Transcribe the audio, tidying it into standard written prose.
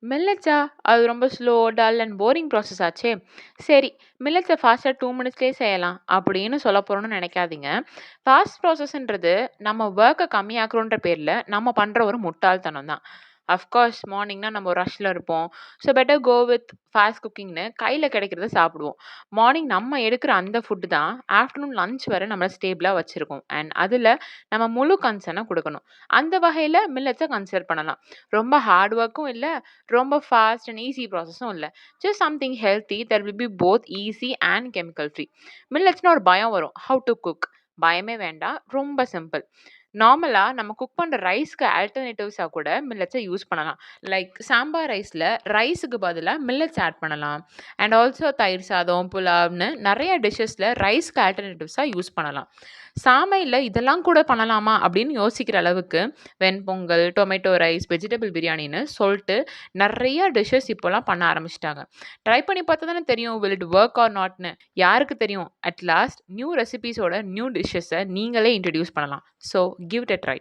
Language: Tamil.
மில்லட்ஸா? அது ரொம்ப slow, dull and boring process ஆச்சே! சரி, மில்லட்ஸ ஃபாஸ்ட்டா 2 மினிட்ஸ்லயே செய்யலாம் அப்படின்னு சொல்லப் போறோம்னு நெனைக்காதீங்க. ஃபாஸ்ட் ப்ராசஸ்ன்றது நம்ம வொர்க்க கம்மியாக்குறோன்ற பேர்ல நம்ம பண்ற ஒரு முட்டாள்தனம் தான். அஃப்கோர்ஸ் மார்னிங்னா நம்ம ஒரு ரஷ்ல இருப்போம். So better go with fast குக்கிங்ன்னு கையில கிடைக்கிறத சாப்பிடுவோம். மார்னிங் நம்ம எடுக்கிற அந்த ஃபுட் தான் ஆஃப்டர்நூன் லஞ்ச் வரை நம்மள ஸ்டேபிளா வச்சிருக்கும். அண்ட் அதுல நம்ம முழு கன்சர்ன குடுக்கணும். அந்த வகையில மில்லட்ஸ கன்சிடர் பண்ணலாம். ரொம்ப ஹார்ட் ஒர்க்கும் இல்ல, ரொம்ப ஃபாஸ்ட் அண்ட் ஈஸி ப்ராசஸும் இல்ல. Just something healthy that will be both easy and chemical free. மில்லட்ஸ்னா ஒரு பயம் வரும். How to cook? பயமே வேண்டாம். ரொம்ப சிம்பிள். நார்மலா நம்ம குக் பண்ற ரைஸ்க்கு ஆல்டர்னேட்டிவ்ஸா கூட மில்லட்ஸ யூஸ் பண்ணலாம். லைக் சாம்பார் ரைஸ்ல ரைஸுக்கு பதிலா மில்லட்ஸ் ஆட் பண்ணலாம். அண்ட் ஆல்சோ தயிர் சாதம், புலாவ்னு நெறைய டிஷ்ஷஸ்ல ரைஸ்க்கு ஆல்டர்னேட்டிவ்ஸா யூஸ் பண்ணலாம். சமையல்ல இதெல்லாம் கூட பண்ணலாமா அப்படின்னு யோசிக்கிற அளவுக்கு வெண்பொங்கல், டொமேட்டோ ரைஸ், வெஜிடபிள் பிரியாணின்னு சொல்ட்டு நெறைய டிஷ்ஷஸ் இப்போலாம் பண்ண ஆரம்பிச்சுட்டாங்க. ட்ரை பண்ணி பார்த்தா தானே தெரியும் வில் இட் வொர்க் ஆர் நாட்ன்னு. யாருக்கு தெரியும்? அட் லாஸ்ட் நியூ ரெசிபீஸோட நியூ டிஷ்ஷஸ நீங்களே இன்ட்ரோடியூஸ் பண்ணலாம். So give it a try.